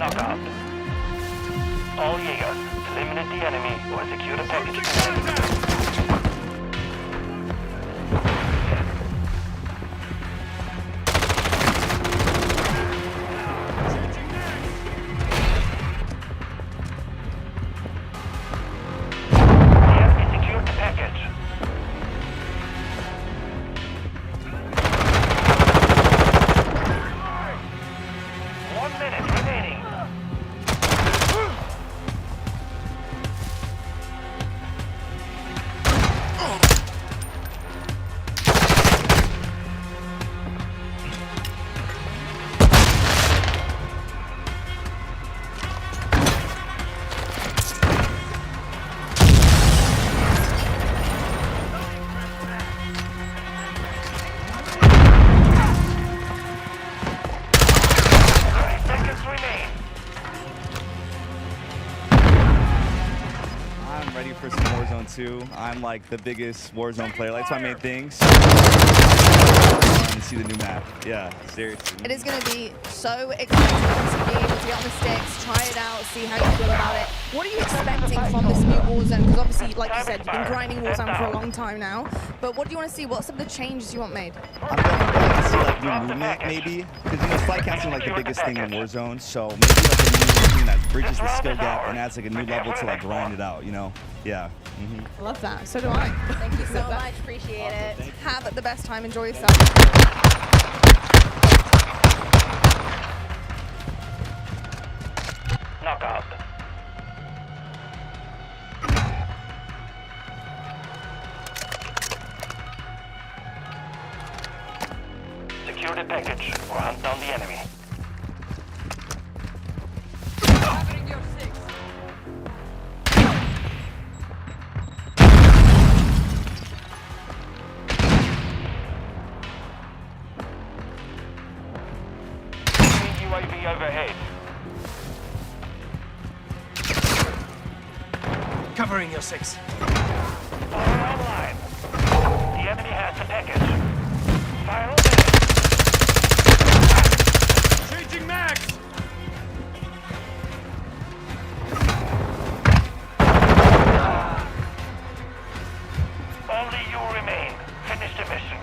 Knockout. All Jaegers, eliminate the enemy or secure the package. For some Warzone 2. I'm like the biggest Warzone player. That's my main thing. So to see the new map. Yeah, seriously. It is going to be so exciting to be able to get on the sticks, try it out, see how you feel about it. What are you expecting from this new Warzone? Because obviously, like you said, you've been grinding Warzone for a long time now. But what do you want to see? What are some of the changes you want made? I'm definitely like to see like new movement maybe. Because you know, flight counting like the biggest thing in Warzone. So maybe like a new thing that bridges the skill gap and adds like a new level to like grind it out, you know? Yeah. I love that. So do I. Thank you so much. Appreciate it. Have the best time. Enjoy yourself. Knockout. Secure the package or hunt down the enemy. Covering your six. UAV overhead. Covering your six. Fire online. The enemy has the package. Fire on it. Changing max. Only you remain. Finish the mission.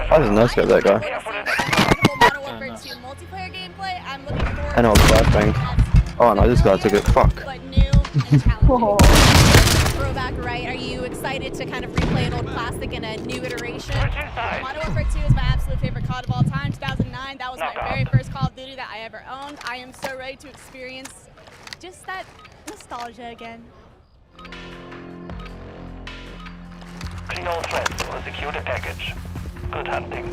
I didn't know that guy. I know, flashbang. Oh no, this guy took it. Fuck. But new and challenging. Throwback, right? Are you excited to kind of replay an old classic in a new iteration? Modern Warfare 2 is my absolute favorite COD of all time. 2009, that was my very first Call of Duty that I ever owned. I am so ready to experience just that nostalgia again. Clean all threats or secure the package. Good hunting.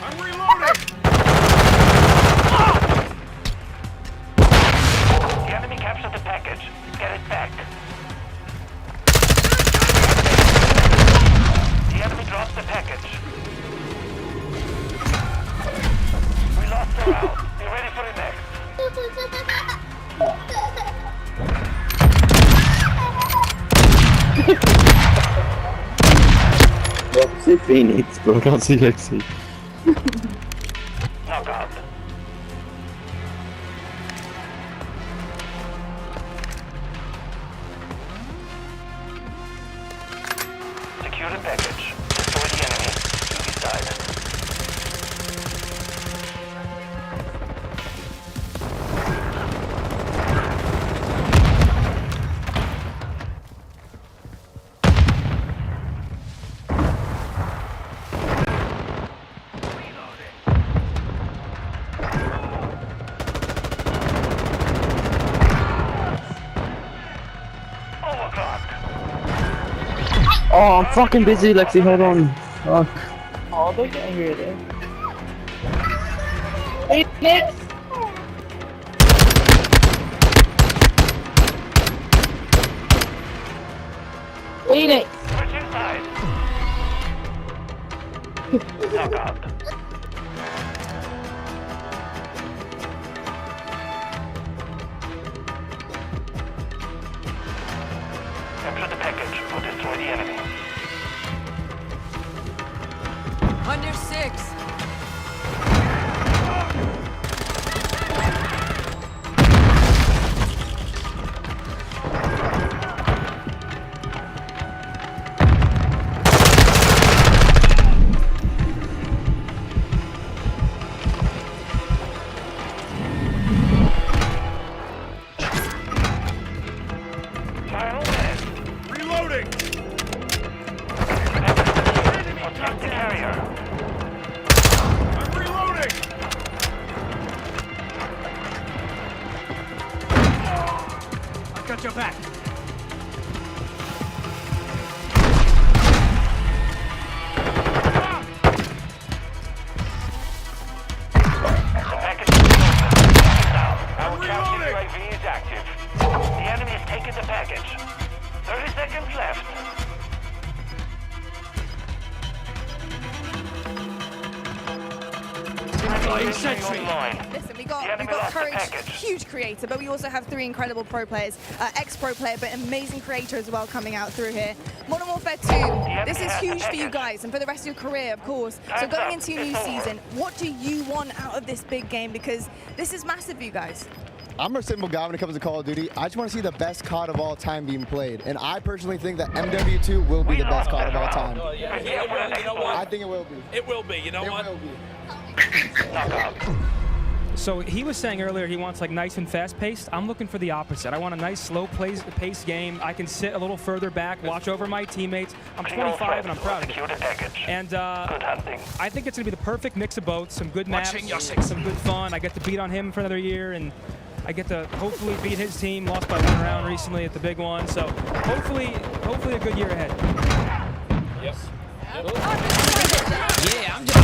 I'm reloading. The enemy captured the package. Get it back. The enemy dropped the package. We lost the round. Be ready for the next. Well, see Phoenix, but I can't see Lexi. Knockout. Secure the package. Destroy the enemy. You decide. Oh, I'm fucking busy, Lexi. Hold on. Fuck. Oh, they're getting here there. Hey, Nick! Eat it. Switching sides. Knockout. Capture the package or destroy the enemy. Under 6. Final minute. Reloading. Attack the carrier. I'm reloading. I've got your back. The package is open. Down. Our counter Reloading. UAV is active. The enemy has taken the package. 30 seconds left. Sentry. Online. Listen, we The got enemy lost the Courage, package. huge creator, but we also have 3 incredible pro players, ex-pro player, but amazing creator as well coming out through here. Modern Warfare 2, this is huge for you guys and for the rest of your career, of course. So going into your new season, what do you want out of this big game? Because this is massive for you guys. I'm a simple guy when it comes to Call of Duty. I just want to see the best COD of all time being played. And I personally think that MW2 will be the best COD of all time. Yeah, it will. You know what? I think it will be. It will be. You know what? It will be. Knockout. So he was saying earlier he wants like nice and fast-paced. I'm looking for the opposite. I want a nice slow-paced game. I can sit a little further back, watch over my teammates. I'm 25 and I'm proud of it. Secure the package. And Good hunting. I think it's gonna be the perfect mix of both. Some good maps, Watching your six. some good fun. I get to beat on him for another year, and I get to hopefully beat his team. Lost by 1 round recently at the big one. So hopefully a good year ahead. Yes. Yeah, I'm just.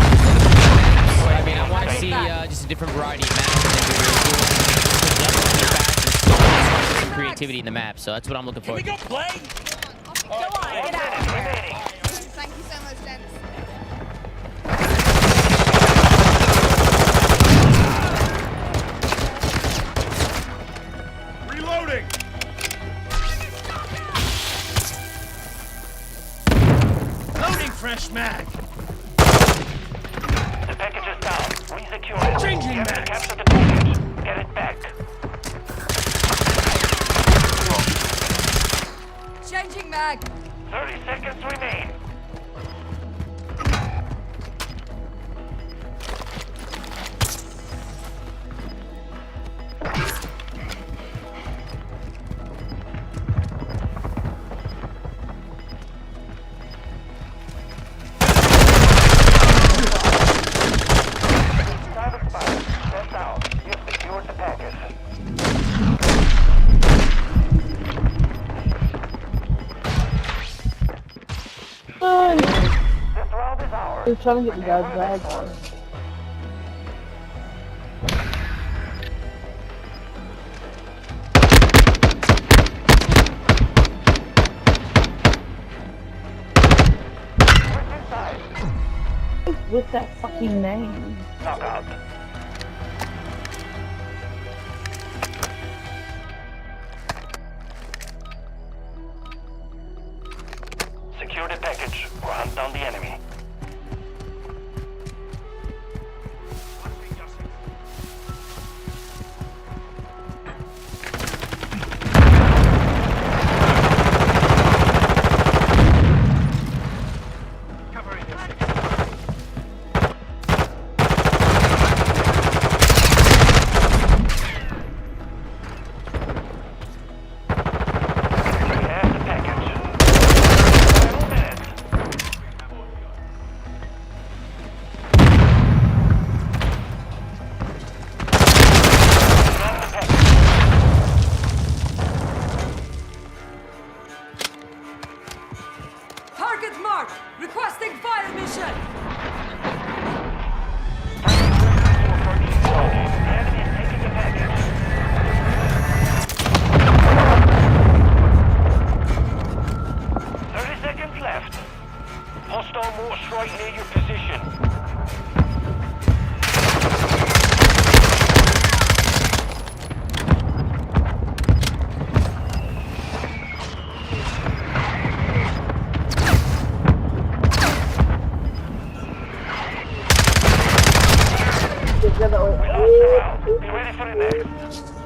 I mean, I want to see just a different variety of maps than we were doing. Creativity in the map, so that's what I'm looking for. We go play. Go on, get out of here. Remaining. Thank you so much, gents. Reloading. Loading fresh mag. The package is down. Re-secure it. Changing The enemy mags. captured the package. Get it back. Changing mag. 30 seconds remain. Time expired. Stand down. You've secured the package. This round is ours. He's trying to get the guy's bag on. Switching sides. With that fucking name. Knockout. Secure the package or hunt down the enemy. Covering your six. We have the package. Final minute.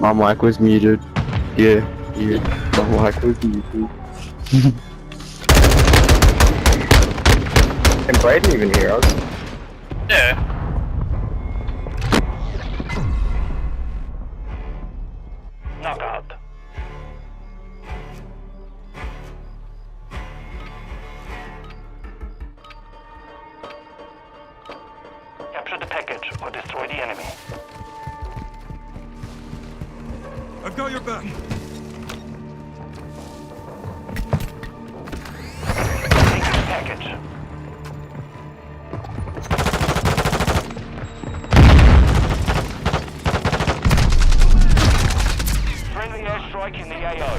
My mic was muted. Yeah, my mic was muted. Can Brayden even hear us? Yeah. Knockout. Capture the package or destroy the enemy. I've got your back. Take the package. Friendly airstrike in the AO.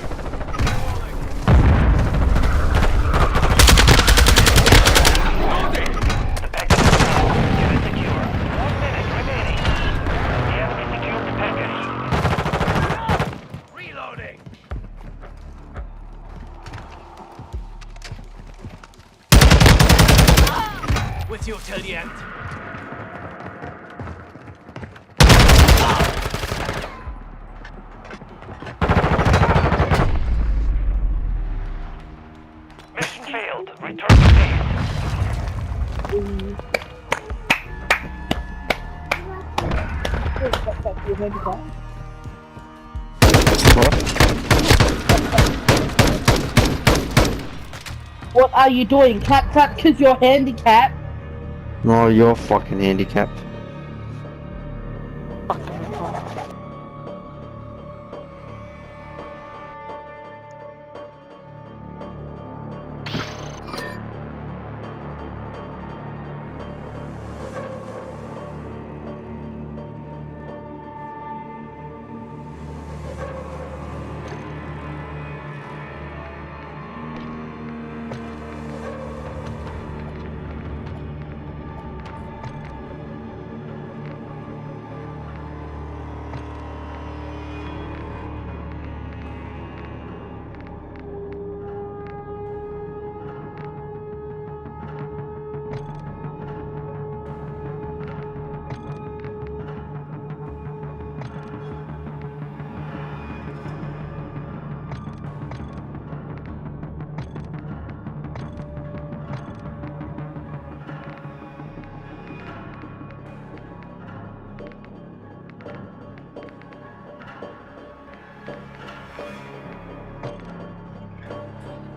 The package is down. Get it secure. 1 minute remaining. The enemy secured the package. Reloading. With you till the end. Mission failed. Return to base. What are you doing? Clap, because you're handicapped. No, you're fucking handicapped.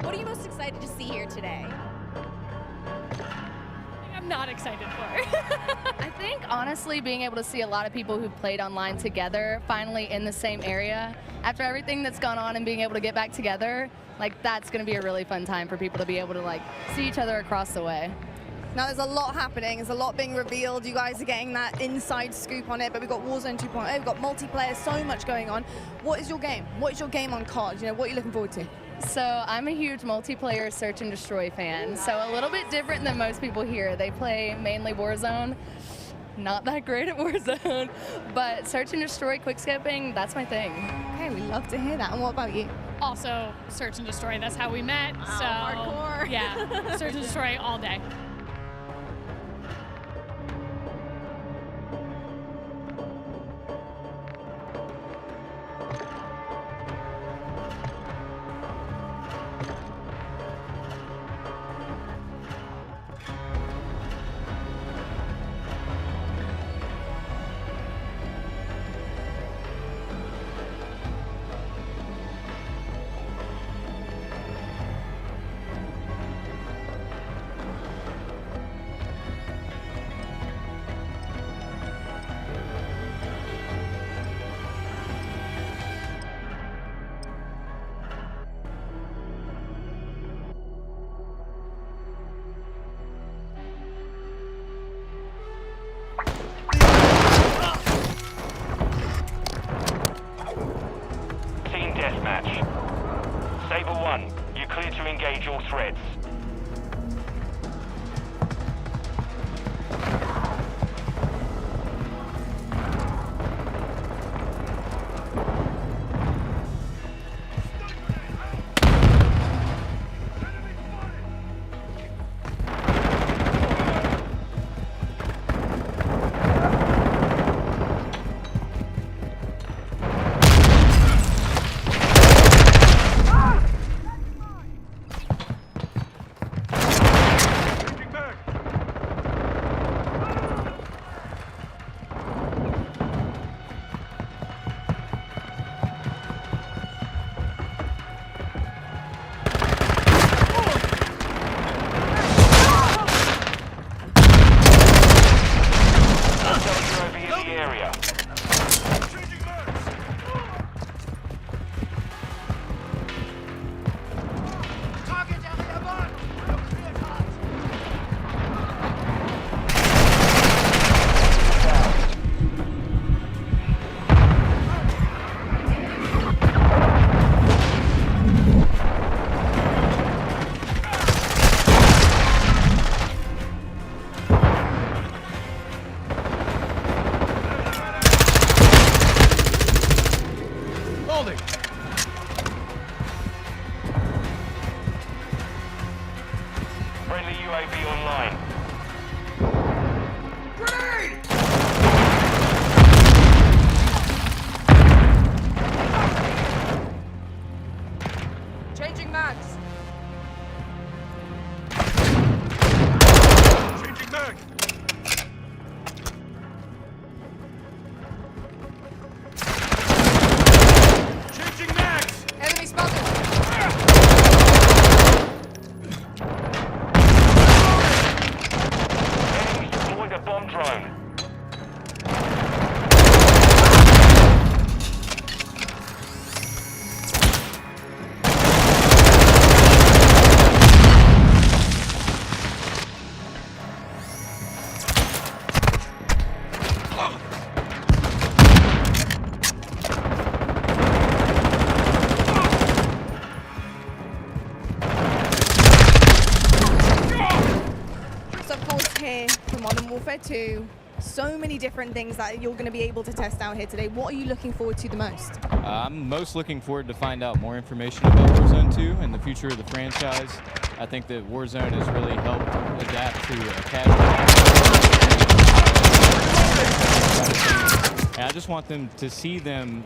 What are you most excited to see here today? I'm not excited for. I think honestly being able to see a lot of people who've played online together finally in the same area after everything that's gone on and being able to get back together, like that's going to be a really fun time for people to be able to like see each other across the way. Now there's a lot happening, there's a lot being revealed, you guys are getting that inside scoop on it, but we've got Warzone 2.0, we've got multiplayer, so much going on. What is your game? What is your game on COD? You know, what are you looking forward to? So I'm a huge multiplayer search and destroy fan, so a little bit different than most people here. They play mainly Warzone. Not that great at Warzone, but search and destroy, quickscoping, that's my thing. Okay, we love to hear that. And what about you? Also, search and destroy, that's how we met. Wow, so hardcore. Yeah, search and destroy all day. Team deathmatch. Saber 1, you clear to engage all threats. Reloading. Friendly UAV online. Grenade! Changing mags. Changing mag. Changing mags. Enemy spotted. Enemies deployed a bomb drone. So of course here for Modern Warfare 2, so many different things that you're going to be able to test out here today. What are you looking forward to the most? I'm most looking forward to find out more information about Warzone 2 and the future of the franchise. I think that Warzone has really helped adapt to a casual. And I just want them to see them,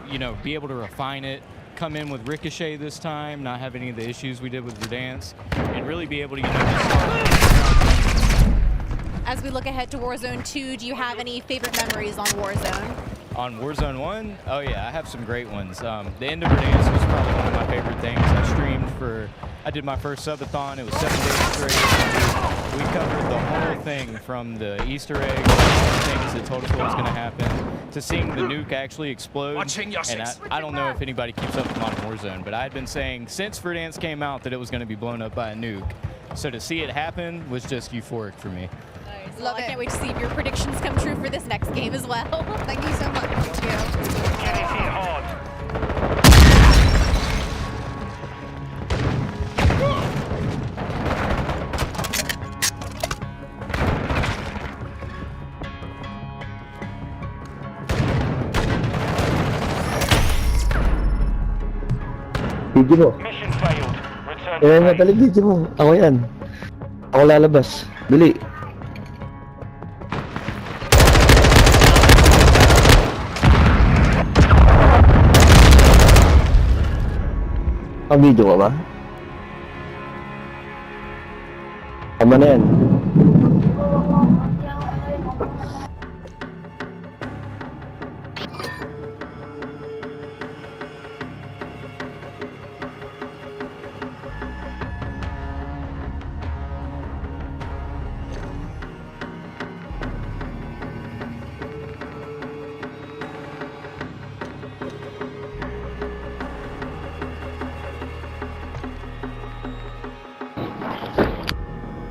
you know, be able to refine it, come in with Ricochet this time, not have any of the issues we did with Verdansk, and really be able to, you know, As we look ahead to Warzone 2, do you have any favorite memories on Warzone? On Warzone 1, oh yeah, I have some great ones. The end of Verdansk was probably one of my favorite things. I did my first subathon, it was 7 days straight. We covered the whole thing from the Easter egg, things that told us what was going to happen, to seeing the nuke actually explode. And I don't know if anybody keeps up with Modern Warzone, but I had been saying since Verdansk came out that it was going to be blown up by a nuke. So to see it happen was just euphoric for me. Well, I can't wait to see if your predictions come true for this next game as well. Thank you so much, Gio. Get it hit hard. Video mo. Mission failed. Return Eh, to base. natali video mo. Ako yan. Ako lalabas. Dali. Ang video ka ba? Tama na yan.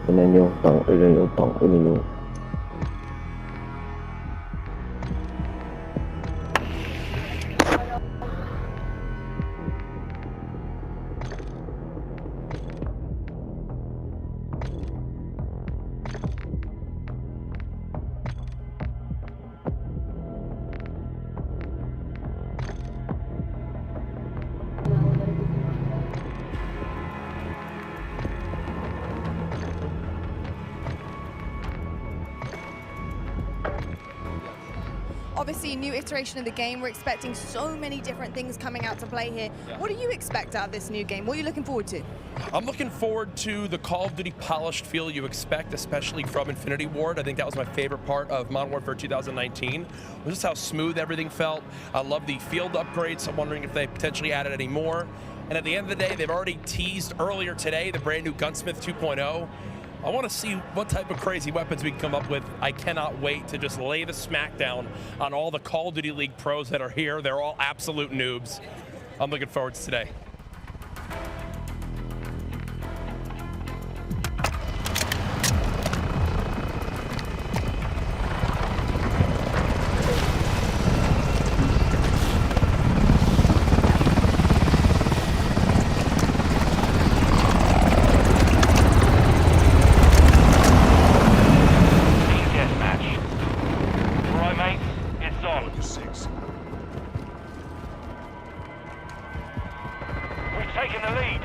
Ini nyo. Obviously, new iteration of the game. We're expecting so many different things coming out to play here. What do you expect out of this new game? What are you looking forward to? I'm looking forward to the Call of Duty polished feel you expect, especially from Infinity Ward. I think that was my favorite part of Modern Warfare 2019, was just how smooth everything felt. I love the field upgrades. I'm wondering if they potentially added any more. And at the end of the day, they've already teased earlier today the brand new Gunsmith 2.0. I want to see what type of crazy weapons we can come up with. I cannot wait to just lay the smackdown on all the Call of Duty League pros that are here. They're all absolute noobs. I'm looking forward to today. taking the lead.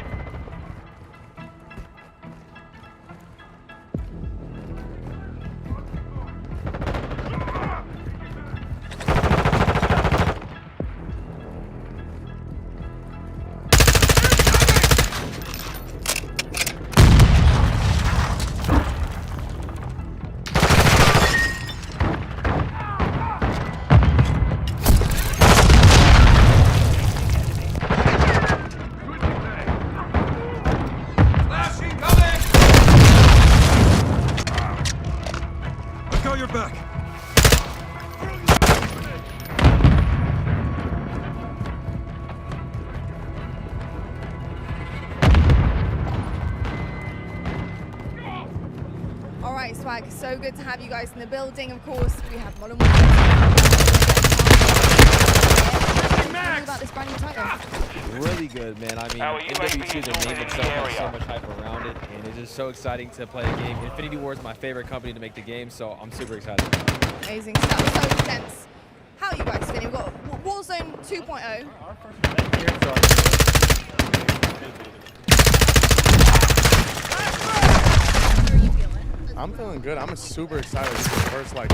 Flashing coming! I got your back. All right, Swag, so good to have you guys in the building. Of course, we have Modern Warfare. Tell me about this brand new title. Really good, man. I mean, How are you MW2, the name in itself the has so area? much hype around it, and it's just so exciting to play the game. Infinity Ward is my favorite company to make the game, so I'm super excited. Amazing stuff, so intense. How are you guys feeling? We've got Warzone 2.0. I'm feeling good. I'm super excited. This is the first like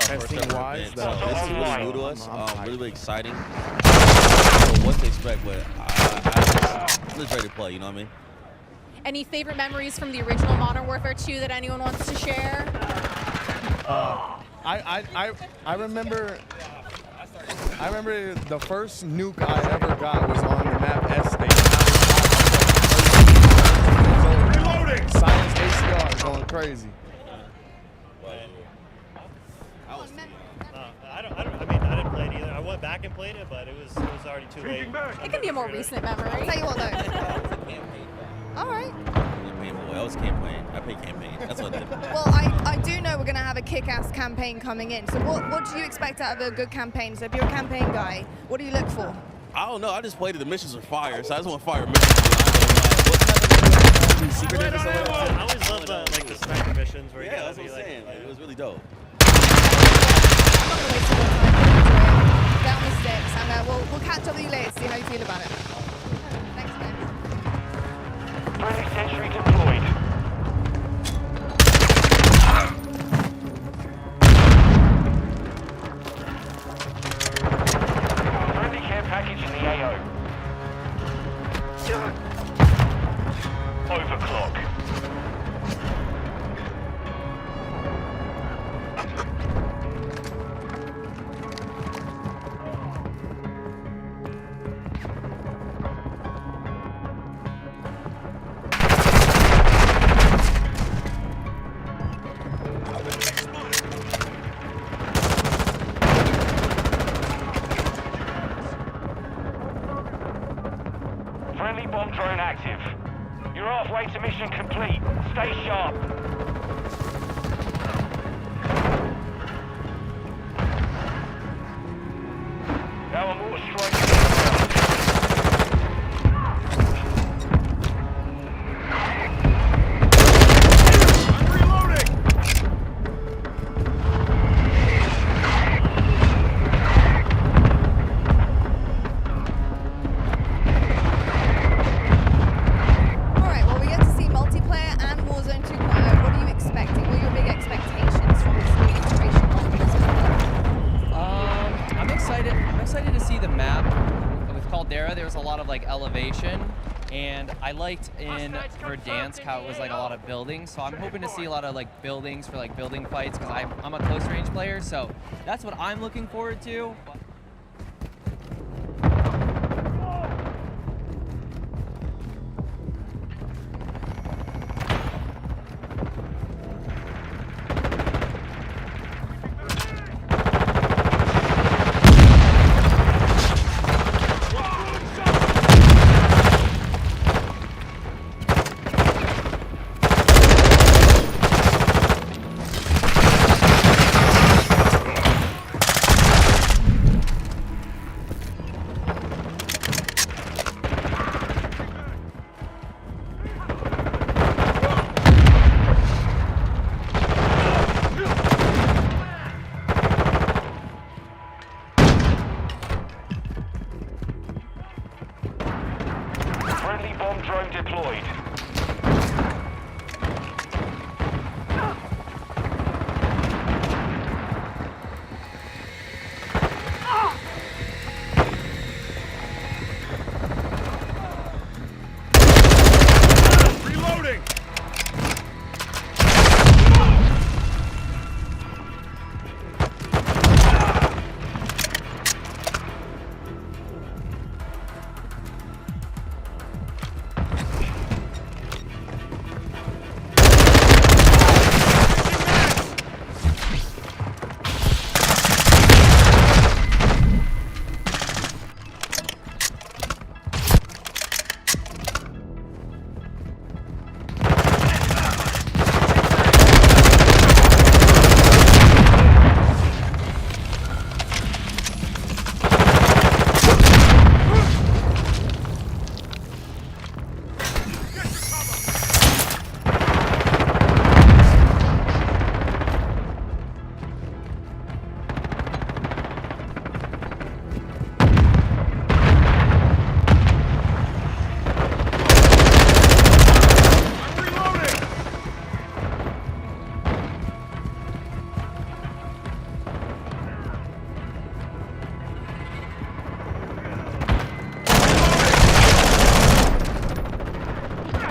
testing wise. This is really new to us. Really exciting. I don't know what to expect, but I'm just ready to play. You know what I mean? Any favorite memories from the original Modern Warfare 2 that anyone wants to share? I remember the first nuke I ever got was on the map S Station. Reloading! Science ACR going crazy. I didn't play it either. I went back and played it, but it was already too late. It can be a more recent memory. I'll tell you what though. All right. I was campaign. I played campaign. That's what I did. Well, I do know we're going to have a kick-ass campaign coming in. So what do you expect out of a good campaign? So if you're a campaign guy, what do you look for? I don't know. I just played it. The missions were fire, so I just want fire missions. I always love the sniper missions where you Yeah, gotta that's be what I'm like. saying. Like, it was really dope. Down the sticks, and we'll catch up with you later, see how you feel about it. Thanks, man. Friendly sentry deployed. Friendly care package in the AO. Overclock. Friendly bomb drone active. You're halfway to mission complete. Stay sharp. Our mortar strike. I'm reloading! All right, well, we get to see multiplayer and Warzone 2.0. What are you expecting? What are your big expectations from this new iteration of Warzone? I'm excited. I'm excited to see the map. With Caldera, there was a lot of like elevation, and I liked in Verdansk how it was like a lot of buildings. So I'm hoping to see a lot of like buildings for like building fights because I'm a close range player. So that's what I'm looking forward to. Bomb drone deployed. Reloading!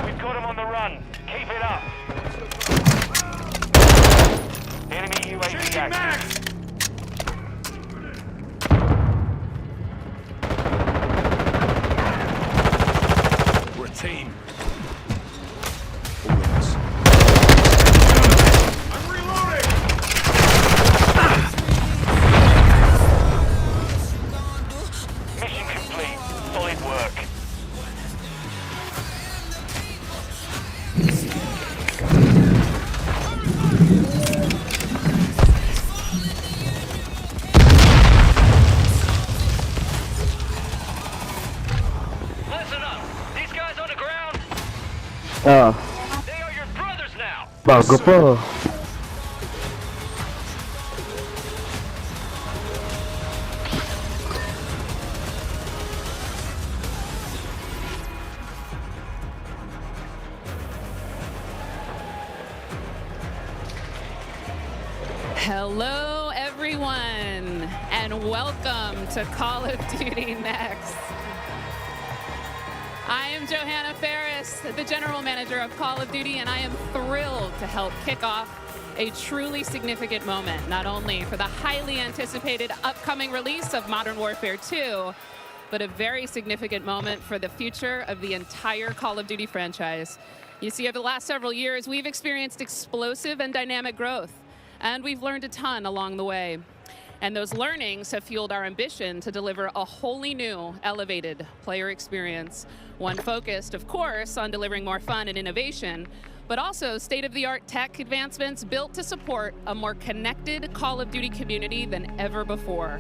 We've got him on the run. Keep it up. Enemy UAV active. We're a team. I'm reloading! Mission complete. Solid work. Listen up. These guys on the ground, they are your brothers now. Bago po. Hello, everyone, and welcome to Call of Duty Next. I am Johanna Ferris, the General Manager of Call of Duty, and I am thrilled to help kick off a truly significant moment, not only for the highly anticipated upcoming release of Modern Warfare 2, but a very significant moment for the future of the entire Call of Duty franchise. You see, over the last several years, we've experienced explosive and dynamic growth, and we've learned a ton along the way. And those learnings have fueled our ambition to deliver a wholly new, elevated player experience. One focused, of course, on delivering more fun and innovation, but also state-of-the-art tech advancements built to support a more connected Call of Duty community than ever before.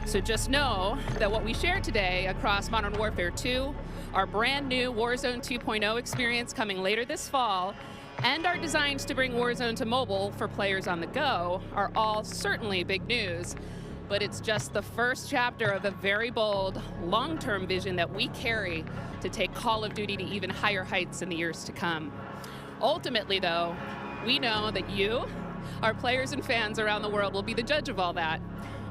So just know that what we share today across Modern Warfare 2, our brand new Warzone 2.0 experience coming later this fall, and our designs to bring Warzone to mobile for players on the go are all certainly big news, but it's just the first chapter of a very bold, long-term vision that we carry to take Call of Duty to even higher heights in the years to come. Ultimately, though, we know that you, our players and fans around the world, will be the judge of all that,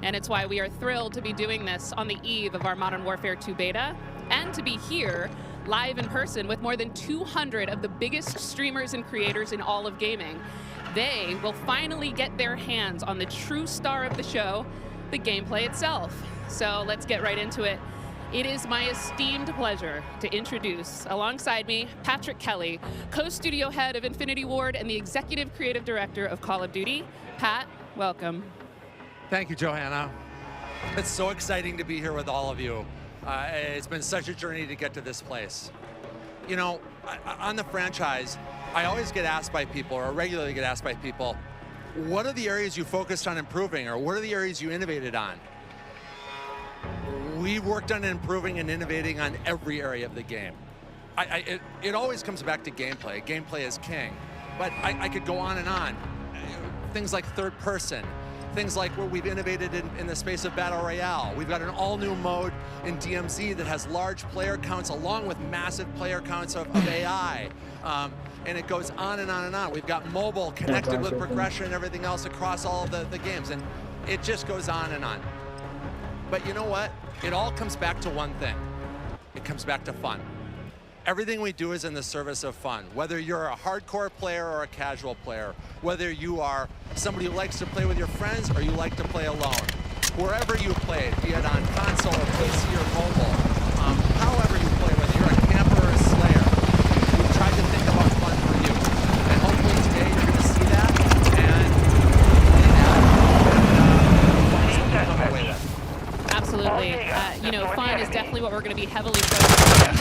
and it's why we are thrilled to be doing this on the eve of our Modern Warfare 2 beta, and to be here live in person with more than 200 of the biggest streamers and creators in all of gaming. They will finally get their hands on the true star of the show, the gameplay itself. So let's get right into it. It is my esteemed pleasure to introduce, alongside me, Patrick Kelly, co-studio head of Infinity Ward and the executive creative director of Call of Duty. Pat, welcome. Thank you, Johanna. It's so exciting to be here with all of you. It's been such a journey to get to this place. You know, on the franchise, I always get asked by people, or regularly get asked by people, what are the areas you focused on improving, or what are the areas you innovated on? We worked on improving and innovating on every area of the game. It always comes back to gameplay. Gameplay is king. But I could go on and on. Things like third person, things like what we've innovated in the space of Battle Royale. We've got an all-new mode in DMZ that has large player counts along with massive player counts of AI. And it goes on and on and on. We've got mobile connected with progression and everything else across all of the games. And it just goes on and on. But you know what? It all comes back to one thing. It comes back to fun. Everything we do is in the service of fun. Whether you're a hardcore player or a casual player, whether you are somebody who likes to play with your friends or you like to play alone, wherever you play, be it on console or PC or mobile, however you play, whether you're a camper or a slayer, we've tried to think about fun for you. And hopefully today you're going to see that and play that and come away with. Absolutely. You know, fun is definitely what we're going to be heavily focused on.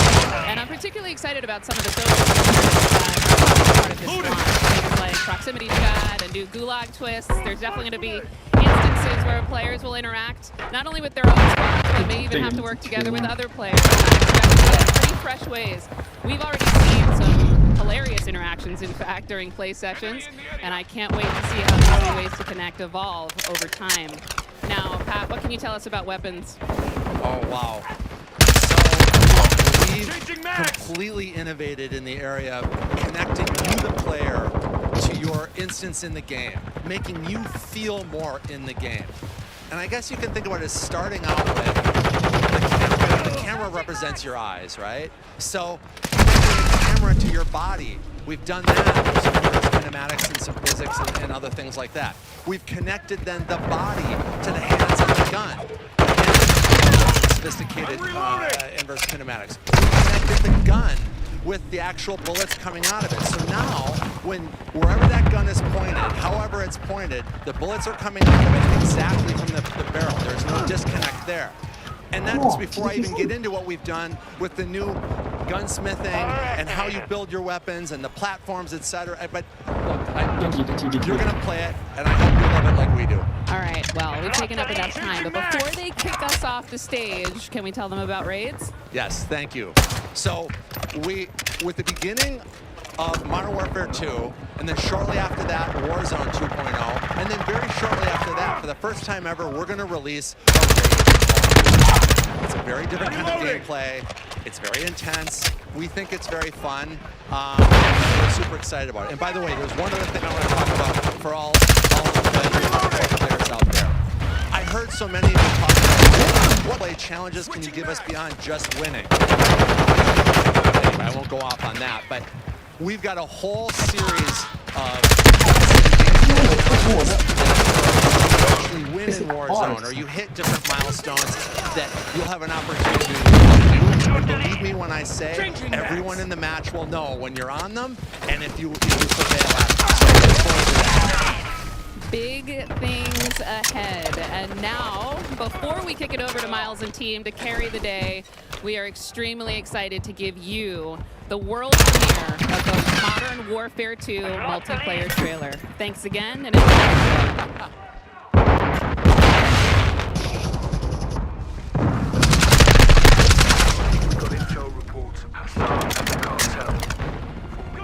And I'm particularly excited about some of the social part of this launch. Things like proximity chat and new gulag twists. There's definitely going to be instances where players will interact not only with their own squads, but may even have to work together with other players in pretty fresh ways. We've already seen some hilarious interactions, in fact, during play sessions, and I can't wait to see how these new ways to connect evolve over time. Now, Pat, what can you tell us about weapons? Oh, wow. So we've completely innovated in the area of connecting you, the player, to your instance in the game, making you feel more in the game. And I guess you can think about it as starting out with the camera represents your eyes, right? So connecting the camera to your body. We've done that with some kinematics and some physics and other things like that. We've connected then the body to the hands of the gun. Again, sophisticated inverse kinematics. We've connected the gun with the actual bullets coming out of it. So now, wherever that gun is pointed, however it's pointed, the bullets are coming out of it exactly from the barrel. There's no disconnect there. And that's before I even get into what we've done with the new gunsmithing and how you build your weapons and the platforms, etc. But look, you're going to play it, and I hope you love it like we do. All right, well, we've taken up enough time, but before they kick us off the stage, can we tell them about raids? Yes, thank you. So with the beginning of Modern Warfare 2, and then shortly after that, Warzone 2.0, and then very shortly after that, for the first time ever, we're going to release a raid. It's a very different kind of gameplay. It's very intense. We think it's very fun. We're super excited about it. And by the way, there's one other thing I want to talk about for all of the players out there. I heard so many of you talk about what play challenges can you give us beyond just winning. Anyway, I won't go off on that, but we've got a whole series of actually win in Warzone, or you hit different milestones that you'll have an opportunity to do. And believe me when I say, everyone in the match will know when you're on them, and if you prevail at them. Big things ahead. And now, before we kick it over to Miles and team to carry the day, we are extremely excited to give you the world premiere of the Modern Warfare 2 multiplayer trailer. Thanks again, and enjoy.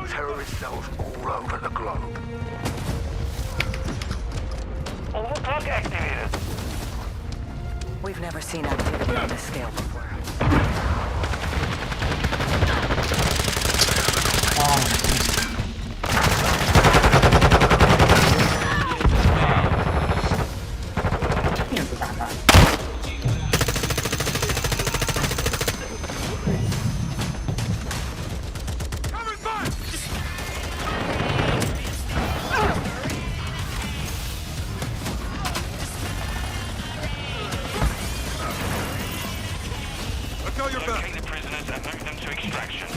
Terrorist cells all over the globe. Overclock activated. We've never seen activity on this scale before. Locate the prisoners and move them to extraction.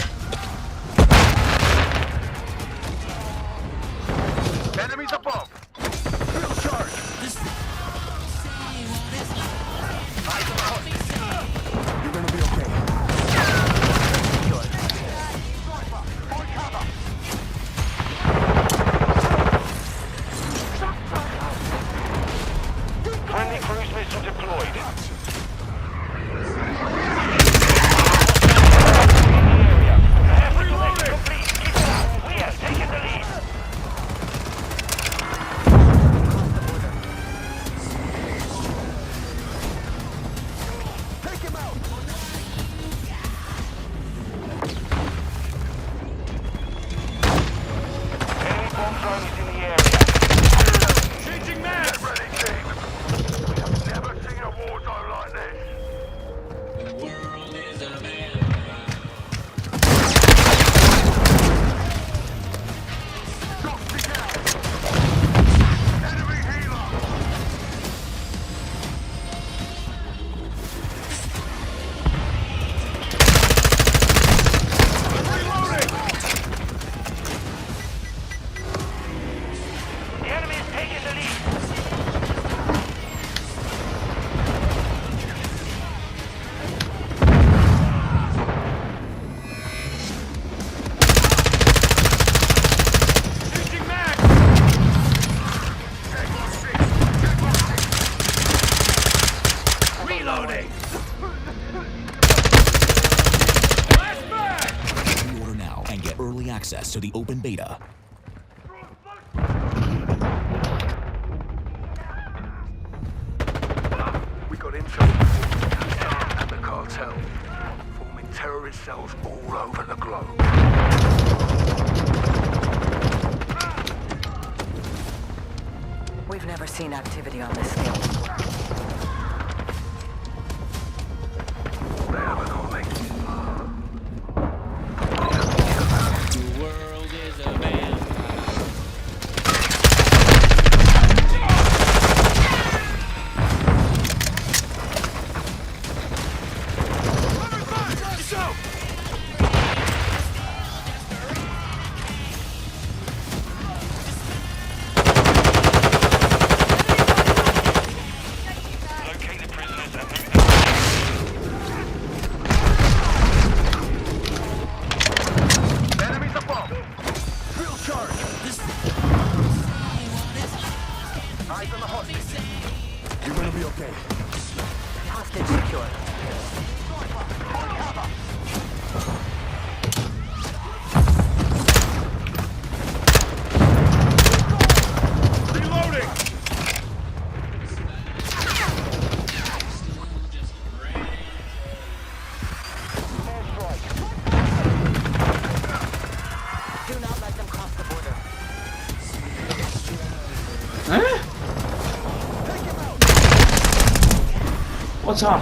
Enemies above. Field charge. Eyes on the hook. You're gonna be okay. Point cover. Friendly cruise missile deployed. access to the open beta. We got intel and the cartel forming terrorist cells all over the globe. We've never seen activity on this scale before. They haven't got me. The world is a vampire. You're gonna be okay. Hostage secure. Reloading! Do not let them cross the border. Huh? What's up?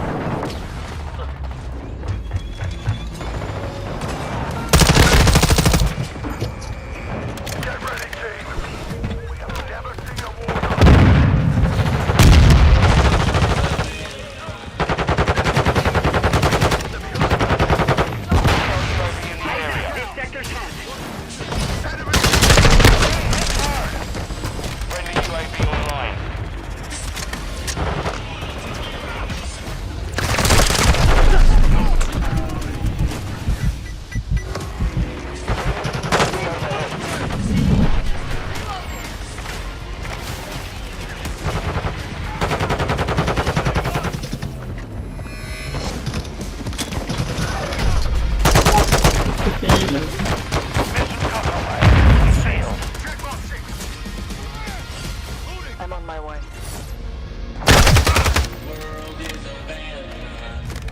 Get ready, team. We have never seen a war. This sector's hot. Friendly UAV online. I'm on my way.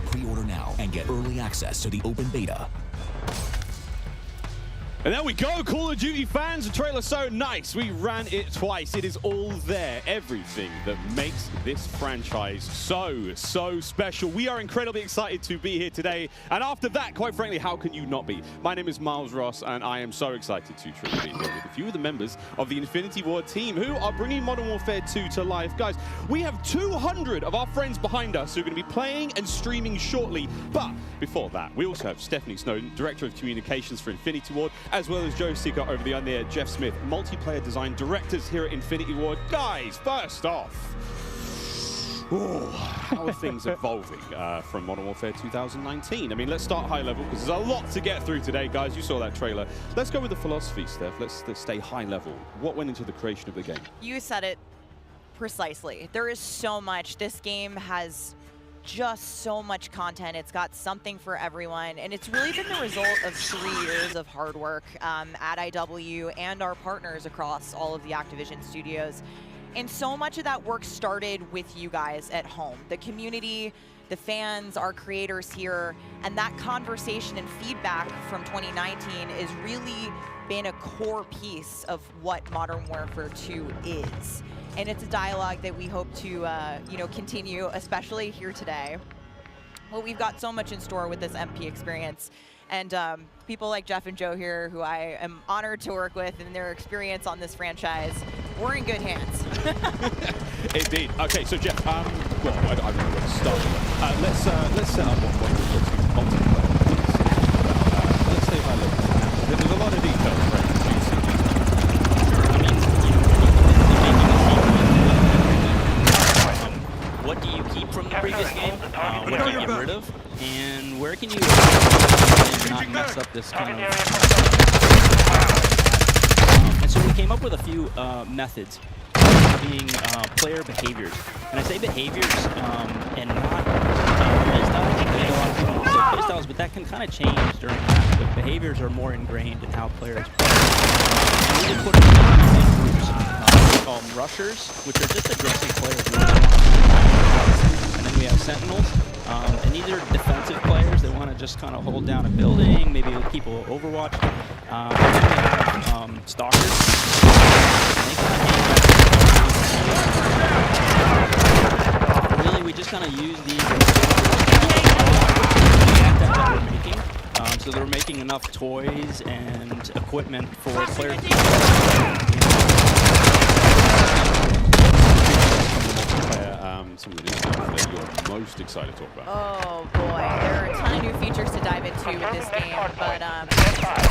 Pre-order now and get early access to the open beta. And there we go, Call of Duty fans. The trailer's so nice. We ran it twice. It is all there. Everything that makes this franchise so special. We are incredibly excited to be here today. And after that, quite frankly, how can you not be? My name is Miles Ross, and I am so excited to truly be here with a few of the members of the Infinity Ward team who are bringing Modern Warfare 2 to life. Guys, we have 200 of our friends behind us who are going to be playing and streaming shortly. But before that, we also have Stephanie Snowden, Director of Communications for Infinity Ward, as well as Joe Seeker over the there, Jeff Smith, multiplayer design directors here at Infinity Ward. Guys, first off, how are things evolving from Modern Warfare 2019? I mean, let's start high level because there's a lot to get through today, guys. You saw that trailer. Let's go with the philosophy, Steph. Let's stay high level. What went into the creation of the game? You said it precisely. There is so much. This game has just so much content. It's got something for everyone, and it's really been the result of 3 years of hard work at IW and our partners across all of the Activision studios. And so much of that work started with you guys at home, the community, the fans, our creators here, and that conversation and feedback from 2019 is really been a core piece of what Modern Warfare 2 is. And it's a dialogue that we hope to continue, especially here today. Well, we've got so much in store with this MP experience. And people like Jeff and Joe here, who I am honored to work with, and their experience on this franchise, we're in good hands. Indeed. Okay, so Jeff, well, I don't know where to start. Let's set up what we're multiplayer. Let's say high level. There's a lot of details, right? What do you keep from the previous game? What do you get rid of? And where can you not mess up this kind of... And so we came up with a few methods, being player behaviors. And I say behaviors and not playstyles. I think a lot of people say playstyles, but that that can kind of change during that, but behaviors are more ingrained in how players play. And we just put them in groups. We call them rushers, which are just aggressive players. And then we have sentinels, and these are defensive players that want to just kind of hold down a building, maybe people overwatch. And then we have stalkers. Really, we just kind of use these that we're making. So they're making enough toys and equipment for players. Some of the new stuff that you're most excited to talk about. Oh boy, there are a ton of new features to dive into with this game, but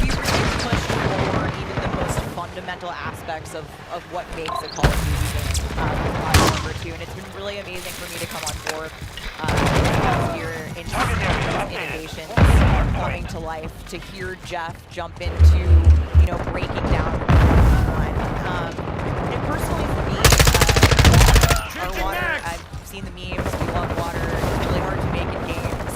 we've really pushed for even the most fundamental aspects of what makes a Call of Duty game with Modern Warfare 2, and it's been really amazing for me to come on board here and just see these innovations coming to life, to hear Jeff jump into, you know, breaking down and personally for me, our water, I've seen the memes, we love water, it's really hard to make in games.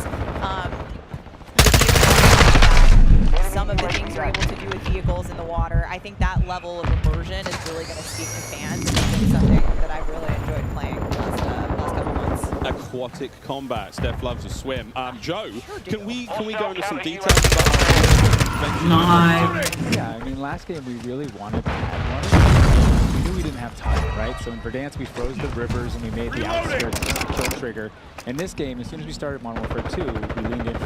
Some of the things you're able to do with vehicles in the water, I think that level of immersion is really going to speak to fans, and it's something that I've really enjoyed playing the last couple months. Aquatic combat. Steph loves to swim. Joe, can we go into some details about Yeah, I mean, last game we really wanted to add one. We knew we didn't have time, right? So in Verdansk we froze the rivers and we made the outskirts the kill trigger. In this game, as soon as we started Modern Warfare 2, we leaned into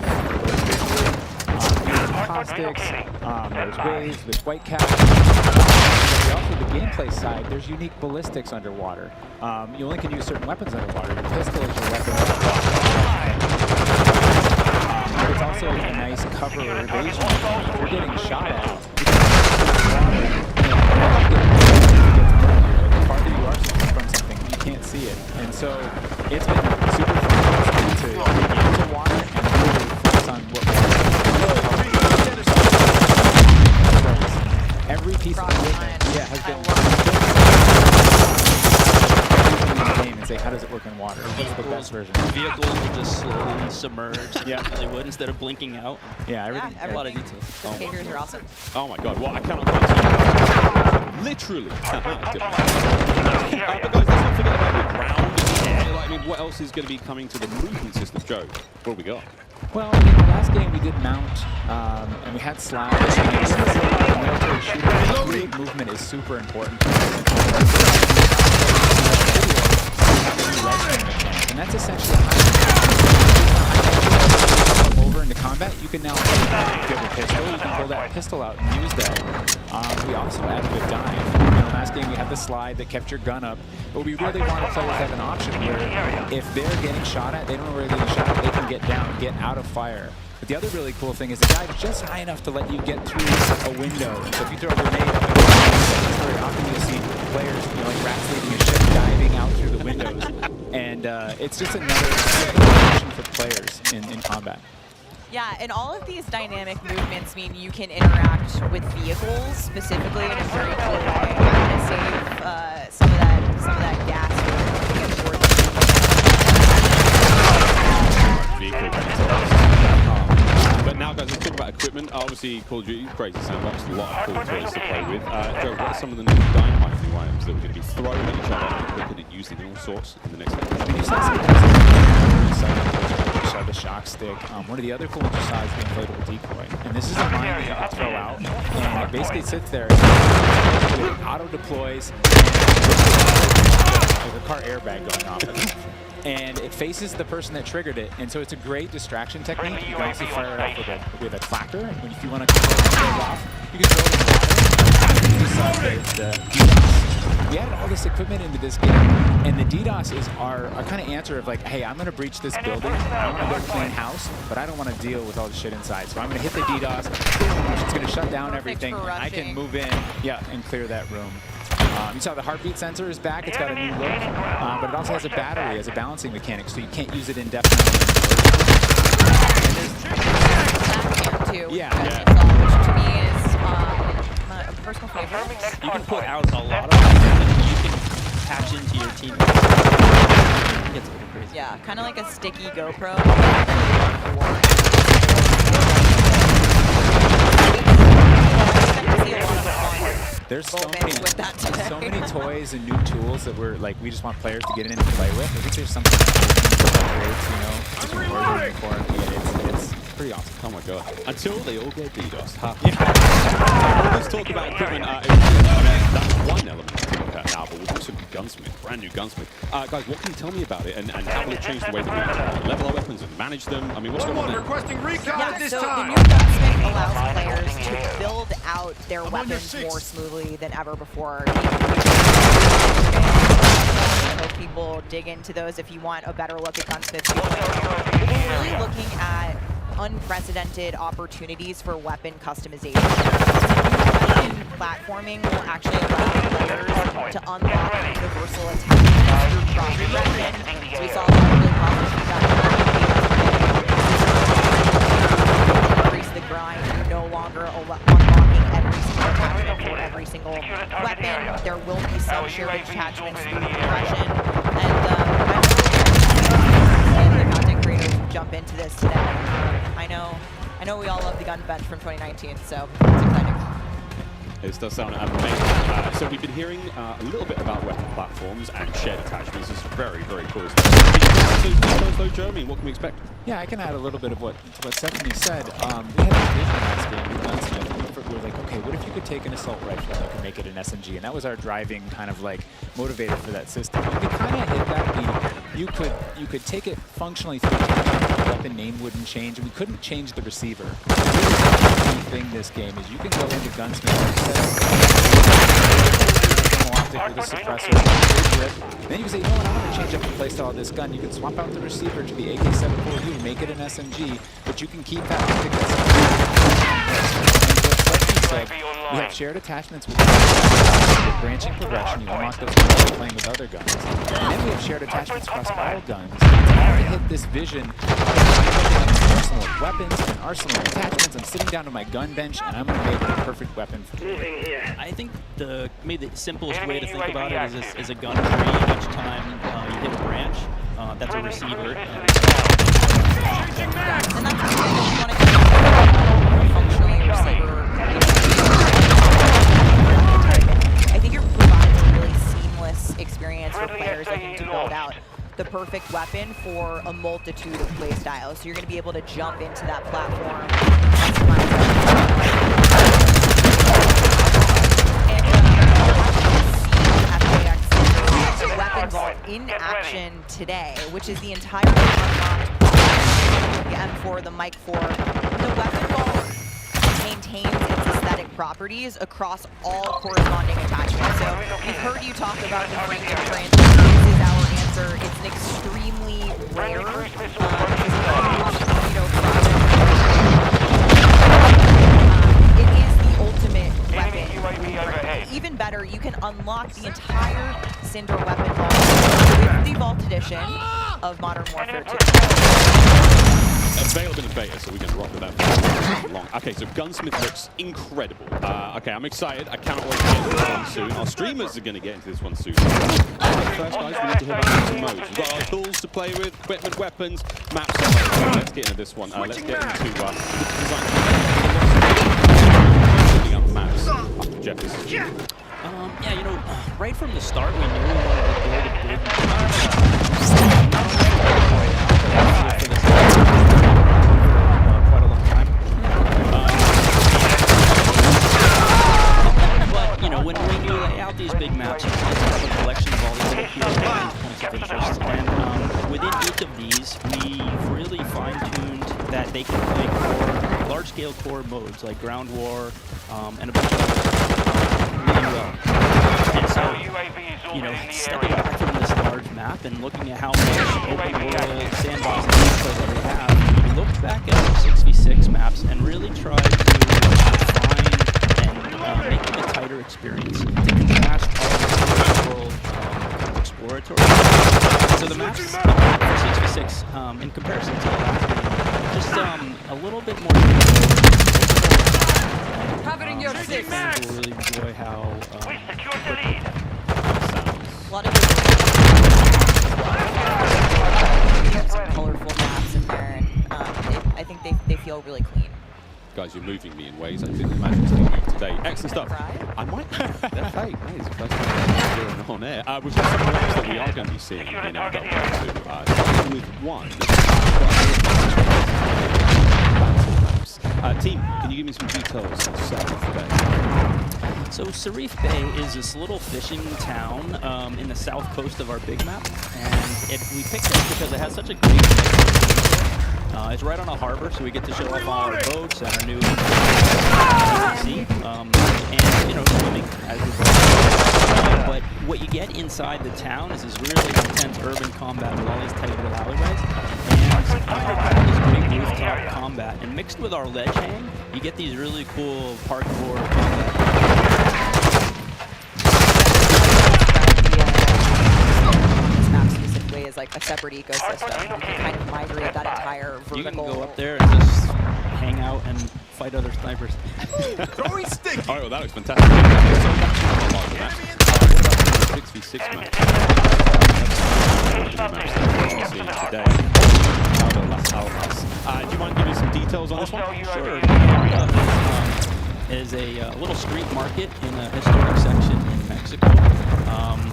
caustics, there's waves, there's white caps. Also, the gameplay side, there's unique ballistics underwater. You only can use certain weapons underwater. Your pistol is your weapon underwater. It's also a nice cover or evasion. If you're getting shot at, the farther you are from something, you can't see it. And so it's been super fun to get into water and really focus on what we're doing. Every piece of equipment has been in the game and say, how does it work in water? What's the best version? Vehicles will just slowly submerge they would instead of blinking out. Yeah, everything. A lot of detail. The behaviors are awesome. Oh my god, well, I cannot literally. But guys, let's not forget about the ground. I mean, what else is going to be coming to the movement system? Joe, what have we got? Well, in the last game we did mount, and we had slides. Military shooter movement is super important. And that's essentially how you over into combat. You can now, if you have a pistol, you can pull that pistol out and use that. We also added a dive. In the last game we had the slide that kept your gun up, but we really wanted players to have an option where if they're getting shot at, they don't know where they're getting shot at, they can get down, get out of fire. But the other really cool thing is the dive is just high enough to let you get through a window. So if you throw a grenade up, very often you'll see players, like rats leaving a ship, diving out through the windows. And it's just another option for players in combat. Yeah, and all of these dynamic movements mean you can interact with vehicles specifically in a very cool way. I'm going to save some of that gas But now, guys, let's talk about equipment. Obviously, Call of Duty, Crazy Sandbox, a lot of cool toys to play with. Joe, what are some of the new dynamite new items that we're going to be throwing at each other and looking at using in all sorts in the next game? The shock stick. One of the other cool ones you saw is the inflatable decoy. And this is a mine that you can throw out. And it basically sits there. It auto deploys. There's a car airbag going off. And it faces the person that triggered it. And so it's a great distraction technique. You can also fire it off with a clacker. And if you want to control it off, you can throw it in the water. We added all this equipment into this game, and the DDoS is our kind of answer of like, hey, I'm going to breach this building, I want to go clean house, but I don't want to deal with all the shit inside. So I'm going to hit the DDoS, it's going to shut down everything, and I can move in and clear that room. You saw the heartbeat sensor is back, it's got a new look, but it also has a battery as a balancing mechanic, so you can't use it indefinitely. Which to me is a personal favorite. You can put out a lot of them and you can patch into your teammates. It gets pretty crazy. Yeah, kind of like a sticky GoPro. there's so moments many, with that today. so many toys and new tools that we just want players to get in and play with. I think there's something it's pretty awesome. Oh my god. Until they all get DDoS. Huh? Yeah. Let's talk about equipment. That's one element to look at now, but we've also Gunsmith, brand new Gunsmith. Guys, what can you tell me about it, and how will it change the way that we level our weapons and manage them? I mean, what's going on there? Requesting recon at this so time. the new Gunsmith allows players to build out their weapons more smoothly than ever before. I hope people dig into those if you want a better look at Gunsmith. We're really looking at unprecedented opportunities for weapon customization. Weapon platforming will actually allow players to unlock universal attachments through cross-progression. So we saw a lot of really positive feedback. Increase the grind. You're no longer unlocking every single attachment for every single weapon. There will be some shared attachments through progression. And the content creators who jump into this today. I know we all love the gun bench from 2019, so it's exciting. It does sound amazing. So we've been hearing a little bit about weapon platforms and shared attachments. This is very, very cool. So, Jeremy, what can we expect? Yeah, I can add a little bit of what Stephanie said. We had a vision last game with Gunsmith. We were like, okay, what if you could take an assault rifle and you could make it an SMG? And that was our driving kind of like motivator for that system. And we kind of hit that beat. You could take it functionally through the weapon name wouldn't change, and we couldn't change the receiver. The key thing this game is you can go into Gunsmith with a suppressor, then you can say, you know what, I'm going to change up the playstyle of this gun. You can swap out the receiver to the AK-74U, make it an SMG, but you can keep that optic SMG. We have shared attachments with branching progression. You unlock those guns by playing with other guns. And then we have shared attachments across all guns. To hit this vision, an arsenal of weapons, an arsenal of attachments. I'm sitting down to my gun bench, and I'm going to make the perfect weapon for me. I think maybe the simplest way to think about it is a gun tree. Each time you hit a branch, that's a receiver. And that's what you want to do. Functionally, receiver. I think you're providing a really seamless experience for players looking to build out the perfect weapon for a multitude of play styles. So you're going to be able to jump into that platform. And Weapon Vault in action today, which is the entire unlocked the M4, the Mic 4. The Weapon Vault maintains its aesthetic properties across all corresponding attachments. So we've heard you talk about the Franklin Trans. This is our answer. It's an extremely rare it is the ultimate weapon. Even better, you can unlock the entire Cinder weapon vault with the Vault Edition of Modern Warfare 2. Available in beta, so we can rock with that for long. Okay, so Gunsmith looks incredible. Okay, I'm excited. I cannot wait to get into this one soon. Our streamers are going to get into this one soon. First, guys, we need to hear about the modes. We've got our tools to play with, equipment, weapons, maps. Let's get into this one. Let's get into building up maps. Jeff, this is you. Yeah, you know, right from the start, we knew we wanted to build a big quite a long time. But, you know, when you lay out these big maps, you have a collection of all these little points of interest. And within each of these, we've really fine-tuned that they can play core, large-scale core modes like Ground War and a bunch of others really well. And so, you know, stepping back from this large map and looking at how much open world sandbox and gameplay that we have, we looked back at our 6v6 maps and really tried to refine and make them a tighter experience to contrast all the world exploratory. So the maps for 6v6, in comparison to the last game, just a little bit more Covering your six. People really enjoy how A lot of some colorful maps in there, and I think they feel really clean. guys, you're moving me in ways I didn't imagine to move today. Excellent stuff. I might. That's fake. That is the first time on air. We've got some maps that we are going to be seeing in MW2. Starting with one. Team, can you give me some details on Serif Bay? So Serif Bay is this little fishing town in the south coast of our big map, and we picked it because it has such a great it's right on a harbor, so we get to show off all our boats and our new sea, and, you know, swimming as we go. But what you get inside the town is this really intense urban combat with all these tight little alleyways, and this great rooftop combat. And mixed with our ledge hang, you get these really cool parkour combat. Is like a separate ecosystem. You can kind of migrate that entire vertical. You can go up there and just hang out and fight other snipers. Throwing sticky. All right, well that looks fantastic. So that's not a lot of that. What about the 6v6 match? Do you mind giving me some details on this one? Sure. Is a little street market in a historic section in Mexico.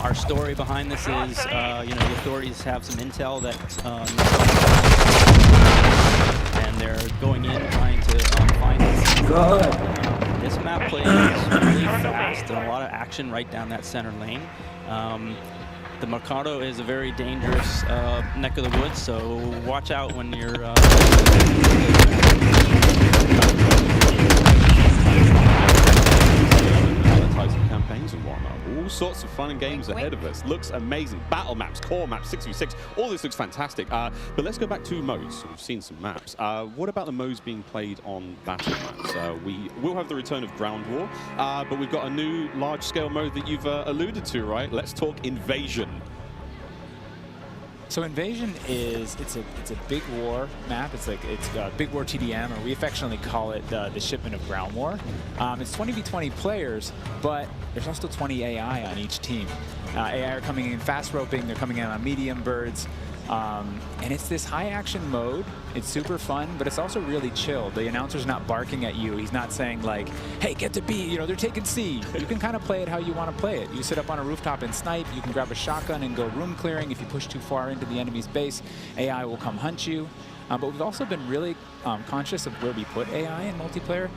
Our story behind this is, you know, the authorities have some intel that, and they're going in trying to find this. This map plays really fast and a lot of action right down that center lane. The Mercado is a very dangerous neck of the woods, so watch out when you're campaigns and whatnot. All sorts of fun and games ahead of us. Looks amazing. Battle maps, core maps, 6v6. All this looks fantastic. But let's go back to modes. We've seen some maps. What about the modes being played on battle maps? We will have the return of Ground War, but we've got a new large-scale mode that you've alluded to, right? Let's talk Invasion. So Invasion is it's a big war map. It's Big War TDM, or we affectionately call it the shipment of Ground War. It's 20v20 players, but there's also 20 AI on each team. AI are coming in fast roping. They're coming in on medium birds. And it's this high action mode. It's super fun, but it's also really chill. The announcer's not barking at you. He's not saying like, hey, get to B, you know, they're taking C. You can kind of play it how you want to play it. You sit up on a rooftop and snipe. You can grab a shotgun and go room clearing. If you push too far into the enemy's base, AI will come hunt you. But we've also been really conscious of where we put AI in multiplayer.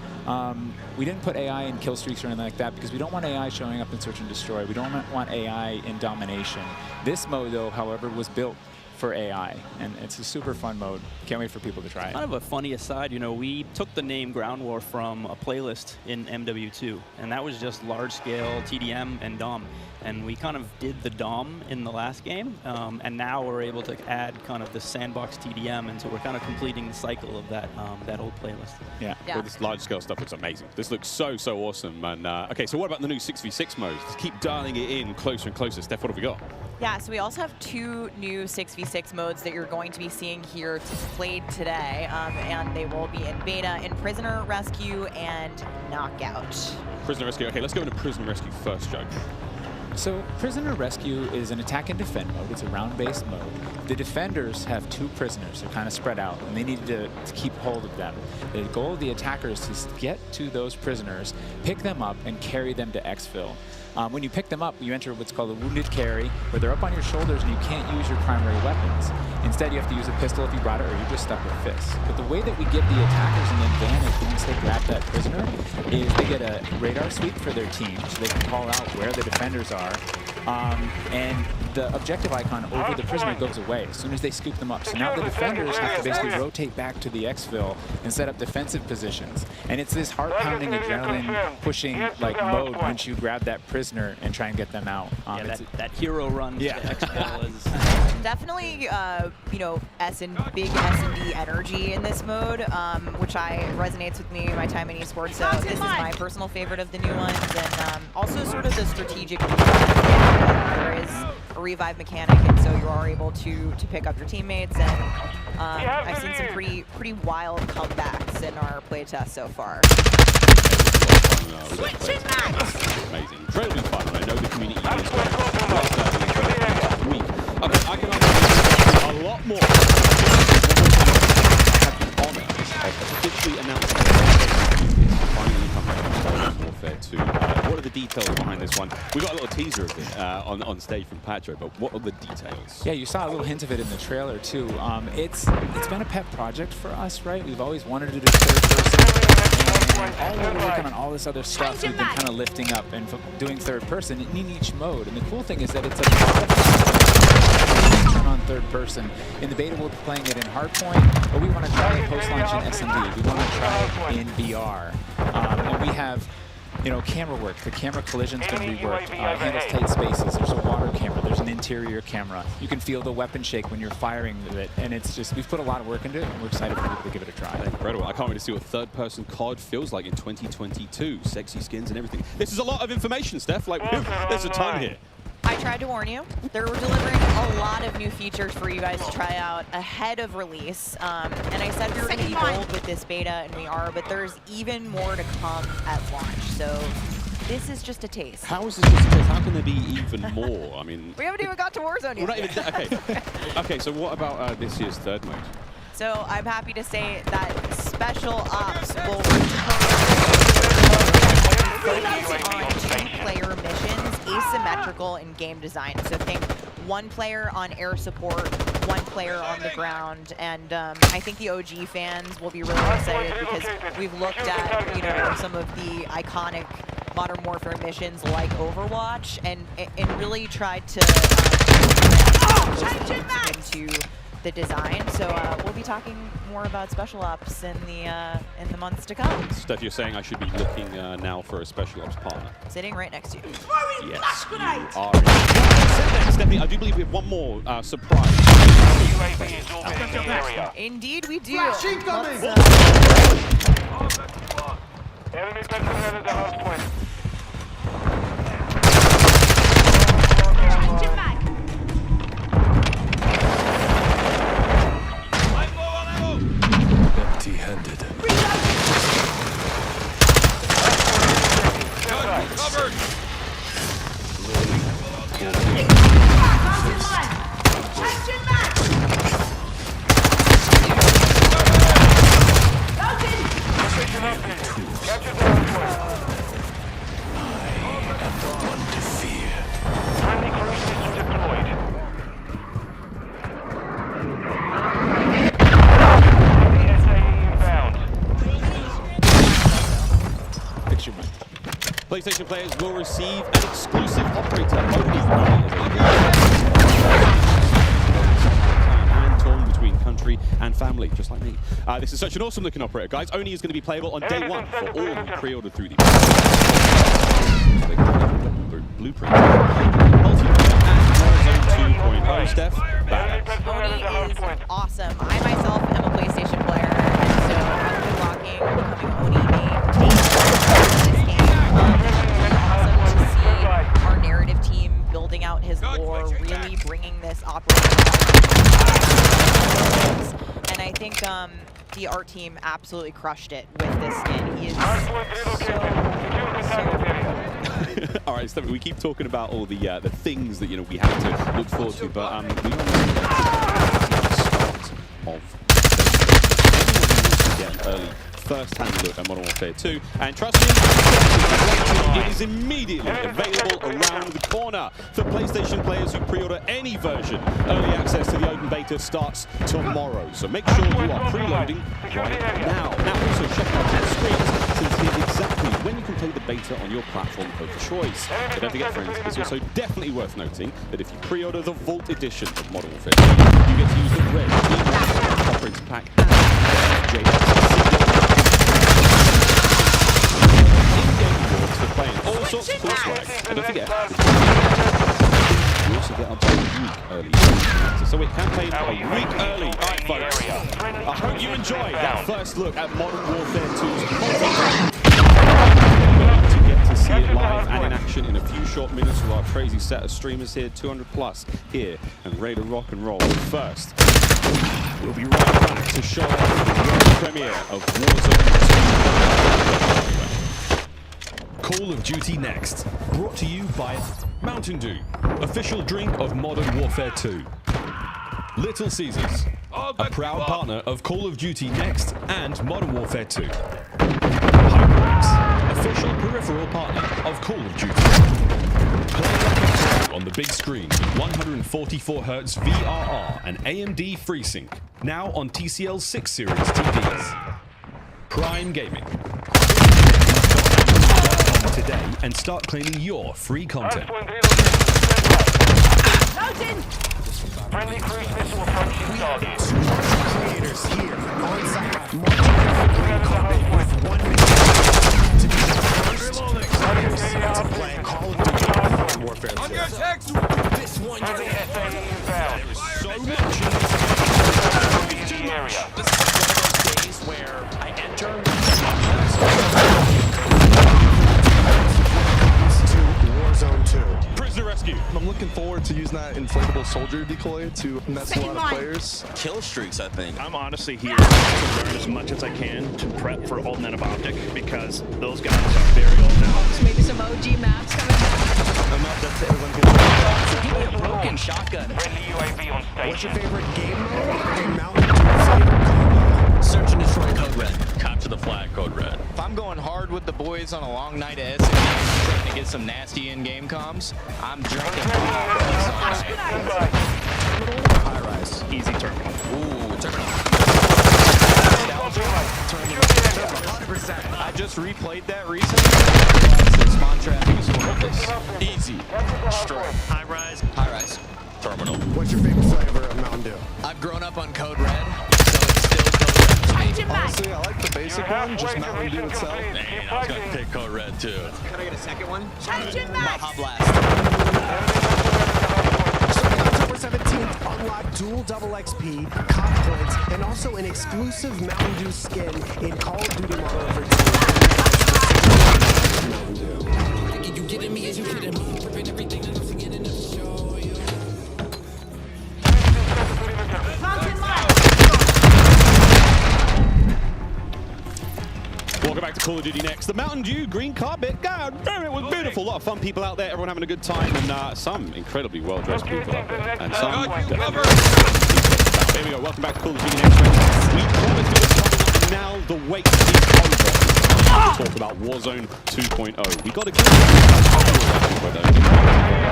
We didn't put AI in kill streaks or anything like that because we don't want AI showing up in search and destroy. We don't want AI in domination. This mode, though, however, was built for AI, and it's a super fun mode. Can't wait for people to try it. Kind of a funny aside, you know, we took the name Ground War from a playlist in MW2, and that was just large-scale TDM and DOM. And we kind of did the DOM in the last game, and now we're able to add kind of the sandbox TDM, and so we're kind of completing the cycle of that that old playlist. Yeah. Well, this large-scale stuff looks amazing. This looks so awesome. And okay, so what about the new 6v6 modes? Let's keep dialing it in closer and closer. Steph, what have we got? Yeah, so we also have 2 new 6v6 modes that you're going to be seeing here played today, and they will be in beta in Prisoner Rescue and Knockout. Prisoner Rescue. Okay, let's go into Prisoner Rescue first, Joe. So Prisoner Rescue is an attack and defend mode. It's a round-based mode. The defenders have 2 prisoners. They're kind of spread out, and they need to keep hold of them. The goal of the attackers is to get to those prisoners, pick them up, and carry them to exfil. When you pick them up, you enter what's called a wounded carry, where they're up on your shoulders and you can't use your primary weapons. Instead, you have to use a pistol if you brought it, or you're just stuck with fists. But the way that we give the attackers an advantage once they grab that prisoner is they get a radar sweep for their team, so they can call out where the defenders are. And the objective icon over the prisoner goes away as soon as they scoop them up. So now the defenders have to basically rotate back to the exfil and set up defensive positions. And it's this heart-pounding, adrenaline-pushing like mode once you grab that prisoner and try and get them out. Yeah, that hero run to the exfil is definitely, you know, big S&D energy in this mode, which resonates with me my time in esports. So this is my personal favorite of the new ones, and also sort of the strategic. There is a revive mechanic, and so you are able to pick up your teammates. And I've seen some pretty wild comebacks in our playtest so far. Amazing, incredibly fun. I know the community is going to love that week. Okay, I can understand a lot more. I have the honor of officially announcing what are the details behind this one? We got a little teaser of it on stage from Patro, but what are the details? Yeah, you saw a little hint of it in the trailer too. It's been a pet project for us, right? We've always wanted to do third person, and all while we're working on all this other stuff, we've been kind of lifting up and doing third person in each mode. And the cool thing is that it's a turn on third person. In the beta, we'll be playing it in Hardpoint, but we want to try it post-launch in SMD. We want to try it in VR. And we have, you know, camera work. The camera collision's been reworked. Handles tight spaces. There's a water camera. There's an interior camera. You can feel the weapon shake when you're firing with it. And it's just, we've put a lot of work into it, and we're excited for people to give it a try. Incredible. I can't wait to see what third-person COD feels like in 2022. Sexy skins and everything. This is a lot of information, Steph. Like, there's a ton here. I tried to warn you. They're delivering a lot of new features for you guys to try out ahead of release. And I said we were going to be bold with this beta, and we are, but there's even more to come at launch. So this is just a taste. How is this just a taste? How can there be even more? I mean... We haven't even got to Warzone yet. Okay. Okay, so what about this year's third mode? So I'm happy to say that Special Ops will return on two-player missions, asymmetrical in game design. So think one player on air support, one player on the ground, and I think the OG fans will be really excited because we've looked at, you know, some of the iconic Modern Warfare missions like Overwatch, and really tried to into the design. So we'll be talking more about Special Ops in the months to come. Steph, you're saying I should be looking now for a Special Ops partner. Sitting right next to you. Yes, you are. Stephanie, I do believe we have one more surprise. Indeed, we do. Enemy penetrated the house point. Empty-handed. Covered. PlayStation players will receive an exclusive operator and torn between country and family, just like me. This is such an awesome looking operator, guys. Oni is going to be playable on day one for all who pre-ordered through the Blueprint. Multiplayer and Warzone 2.0, Steph. Oni is awesome. I myself am a PlayStation player, and so I've been rocking becoming Oni main team. Our narrative team building out his lore, really bringing this operation. And I think the art team absolutely crushed it with this skin. He is so all right, Stephanie, we keep talking about all the things that we have to look forward to, but we are of get an early first-hand look at Modern Warfare 2, and trust me, it is immediately available around the corner for PlayStation players who pre-order any version. Early access to the open beta starts tomorrow, so make sure you are preloading right now. Now also check out our screens to see exactly when you can play the beta on your platform of choice. But don't forget, friends, it's also definitely worth noting that if you pre-order the Vault Edition of Modern Warfare 2, you get to use the red operator pack and for playing all sorts of cool swag. And don't forget, we also get our week early. So we campaign a week early. Alright, folks. I hope you enjoy that first look at Modern Warfare 2's multiplayer. To get to see it live and in action in a few short minutes with our crazy set of streamers here, 200 plus here, and ready to rock and roll. First, we'll be right back to show off the world premiere of Warzone 2. Call of Duty Next, brought to you by Mountain Dew, official drink of Modern Warfare 2. Little Caesars, a proud partner of Call of Duty Next and Modern Warfare 2. HyperX, official peripheral partner of Call of Duty. Play on the big screen, 144Hz VRR and AMD FreeSync, now on TCL 6 Series TVs. Prime Gaming. Today and start claiming your free content. Friendly cruise missile approaching target. Creators here on site. Green carpet with 1 minute to be the first players to play Call of Duty Modern Warfare 2. This one you're There is so much in the area. This is one of those days where I enter Warzone 2. Prisoner rescue. I'm looking forward to using that inflatable soldier decoy to mess a lot of players. Kill streaks, I think. I'm honestly here to learn as much as I can to prep for Alternate Optic because those guys are very old now. Maybe some OG maps coming back. I'm not that everyone can Broken shotgun. Friendly UAV on station. What's your favorite game mode? And Mountain Dew Search and destroy Code Red. Capture the flag, Code Red. If I'm going hard with the boys on a long night at SMG, trying to get some nasty in-game comms, I'm drinking High rise. Easy terminal. Ooh, terminal. 100%. I just replayed that recently. Spawn traffic is horrendous. Easy. Straight. High rise. High rise. Terminal. What's your favorite flavor of Mountain Dew? I've grown up on Code Red, so it's still Code Red to me. Honestly, I like the basic one, just Mountain Dew itself. Man, I was going to pick Code Red too. Can I get a second one? Baja Blast. Starting October 17th, unlock dual double XP, cop points, and also an exclusive Mountain Dew skin in Call of Duty Modern Warfare 2. Mountain Dew. You kidding me? Is you kidding me? Ripping everything I'm forgetting to show you. Welcome back to Call of Duty Next. The Mountain Dew green carpet. God damn, it was beautiful. A lot of fun people out there. Everyone having a good time, and some incredibly well-dressed people out there. And some. There we go. Welcome back to Call of Duty Next. We promised it was coming up, and now the wait is over. Talk about Warzone 2.0. We got a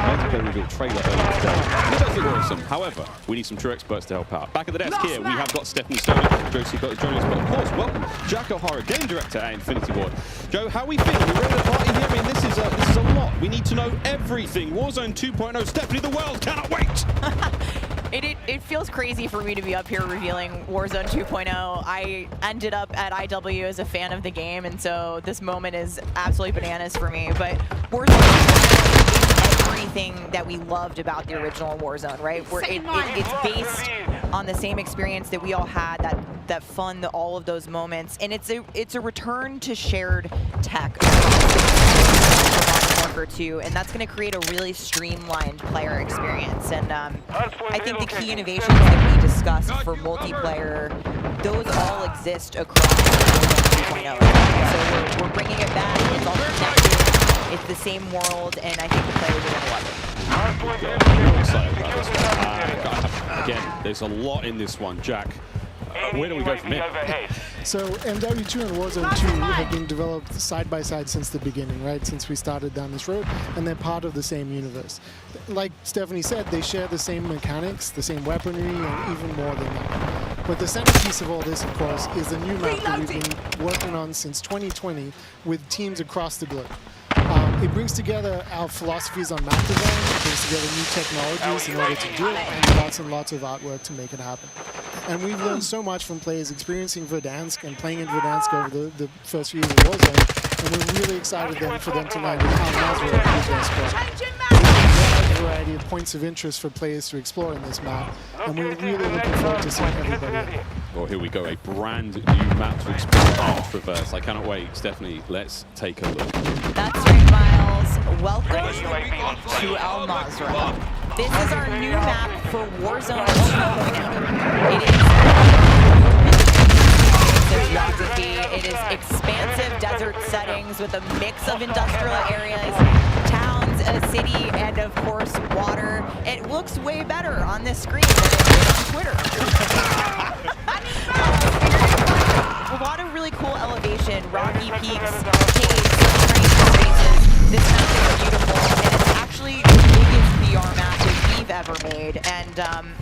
multiplayer reveal trailer earlier today. It does look awesome. However, we need some true experts to help out. Back at the desk here, we have got Stephanie Stoner, Joe Seacott joining us, but of course, welcome Jack O'Hara, game director at Infinity Ward. Joe, how are we feeling? We're ready to party here. I mean, this is a lot. We need to know everything. Warzone 2.0. Stephanie, the world cannot wait. It feels crazy for me to be up here revealing Warzone 2.0. I ended up at IW as a fan of the game, and so this moment is absolutely bananas for me. But Warzone 2.0 is everything that we loved about the original Warzone, right? Where it's based on the same experience that we all had, that fun, all of those moments, and it's a return to shared tech. Warfare 2, and that's going to create a really streamlined player experience. And I think the key innovations that we discussed for multiplayer, those all exist across 2.0. So we're bringing it back. It's all connected. It's the same world, and I think the players are going to love it. I'm real excited about this one. Again, there's a lot in this one, Jack. Where do we go from here? So MW2 and Warzone 2 have been developed side by side since the beginning, right? Since we started down this road, and they're part of the same universe. Like Stephanie said, they share the same mechanics, the same weaponry, and even more than that. But the centerpiece of all this, of course, is the new map that we've been working on since 2020 with teams across the globe. It brings together our philosophies on map design, it brings together new technologies in order to do it, and lots of artwork to make it happen. And we've learned so much from players experiencing Verdansk and playing in Verdansk over the first few years of Warzone, and we're really excited then for them to learn how Nazareth is their spot. There's a variety of points of interest for players to explore in this map, and we're really looking forward to seeing everybody in. Well, here we go, a brand new map to explore on Traverse. I cannot wait. Stephanie, let's take a look. That's right, Miles. Welcome to El Mazrah. This is our new map for Warzone 2.0. It is geography. It is expansive desert settings with a mix of industrial areas, towns, a city, and of course, water. It looks way better on this screen than it did on Twitter. A lot of really cool elevation, rocky peaks, caves, This map is beautiful, and it's actually the biggest VR map that we've ever made. And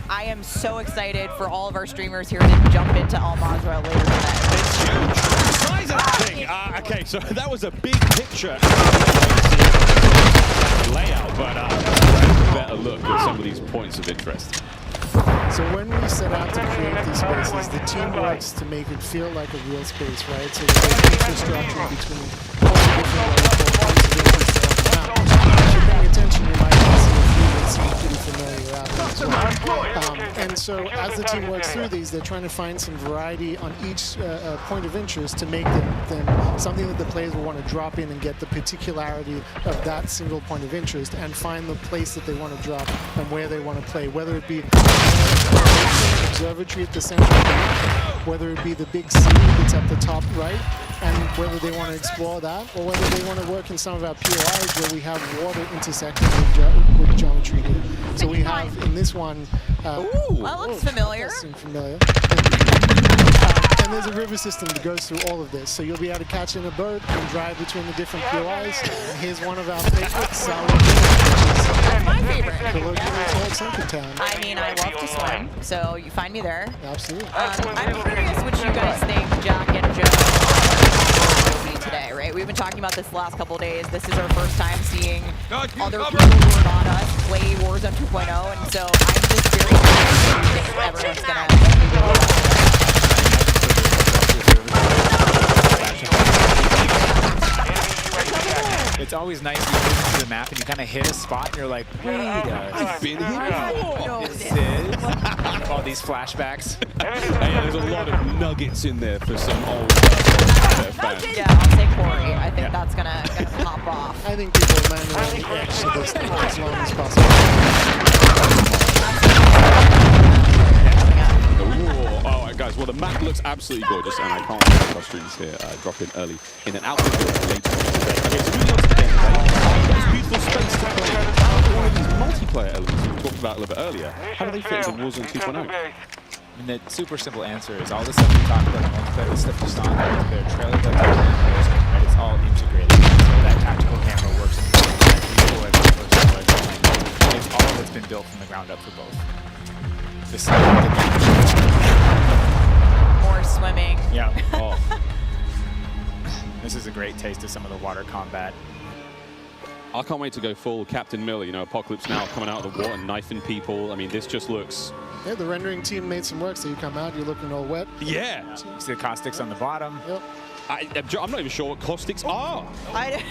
I am so excited for all of our streamers here to jump into Al Mazrah later tonight. It's huge. Size of that thing. Okay, so that was a big picture layout, but a better look at some of these points of interest. So when we set out to create these spaces, the team works to make it feel like a real space, right? So there's infrastructure between all the different points of interest on the map. If you're paying attention, you might see a few that seem pretty familiar out there as well. And so as the team works through these, they're trying to find some variety on each point of interest to make them something that the players will want to drop in and get the particularity of that single point of interest and find the place that they want to drop and where they want to play, whether it be observatory at the center of the map, whether it be the big sea that's at the top right, and whether they want to explore that, or whether they want to work in some of our POIs where we have water intersecting with geometry here. So we have in this one, Ooh, that looks familiar. And there's a river system that goes through all of this. So you'll be able to catch in a boat and drive between the different POIs. And here's one of our favorites, That's my favorite. I mean, I love to swim, so you find me there. Absolutely. I'm curious what you guys think, Jack and Joe, will be today, right? We've been talking about this the last couple of days. This is our first time seeing other people who are not us play Warzone 2.0, and so I'm just very curious if everyone's going to It's always nice when you move to the map and you kind of hit a spot and you're like, wait I've been here before. This is all these flashbacks. Hey, there's a lot of nuggets in there for some old fans. Yeah, I'll say Corey. I think that's gonna pop off. I think people land on the edge of this thing as long as possible. All right, guys. Well, the map looks absolutely gorgeous, and I can't wait for our streams here drop in early in an outfit later today. Okay, so moving on to the gameplay. There's beautiful space to play. All of these multiplayer elements we talked about a little bit earlier. How do they fit into Warzone 2.0? I mean, the super simple answer is all the stuff we talked about in multiplayer, the stuff you saw in the multiplayer trailer, right? It's all integrated. So that tactical camera works in it's all that's been built from the ground up for both. More swimming. Yeah. Oh. This is a great taste of some of the water combat. I can't wait to go full Captain Miller. You know, Apocalypse Now coming out of the water, knifing people. I mean, this just looks... Yeah, the rendering team made some work, so you come out, you're looking all wet. Yeah. You see the caustics on the bottom. Yep. I'm not even sure what caustics are. I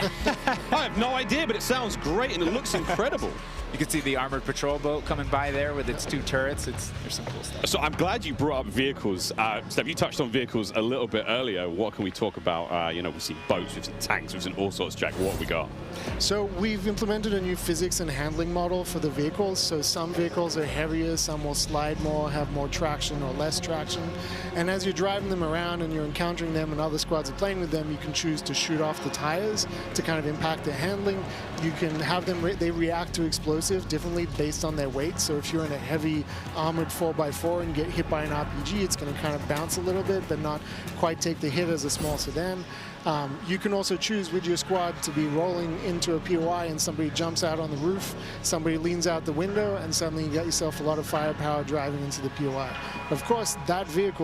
have no idea, but it sounds great and it looks incredible. You can see the armored patrol boat coming by there with its 2 turrets. There's some cool stuff. So I'm glad you brought up vehicles. Steph, you touched on vehicles a little bit earlier. What can we talk about? You know, we've seen boats, we've seen tanks, we've seen all sorts. Jack, what have we got? So we've implemented a new physics and handling model for the vehicles. So some vehicles are heavier, some will slide more, have more traction or less traction. And as you're driving them around and you're encountering them and other squads are playing with them, you can choose to shoot off the tires to kind of impact their handling. You can have them, they react to explosives differently based on their weight. So if you're in a heavy armored 4x4 and you get hit by an RPG, it's going to kind of bounce a little bit, but not quite take the hit as a small sedan. You can also choose with your squad to be rolling into a POI and somebody jumps out on the roof, somebody leans out the window, and suddenly you got yourself a lot of firepower driving into the POI. Of course, that vehicle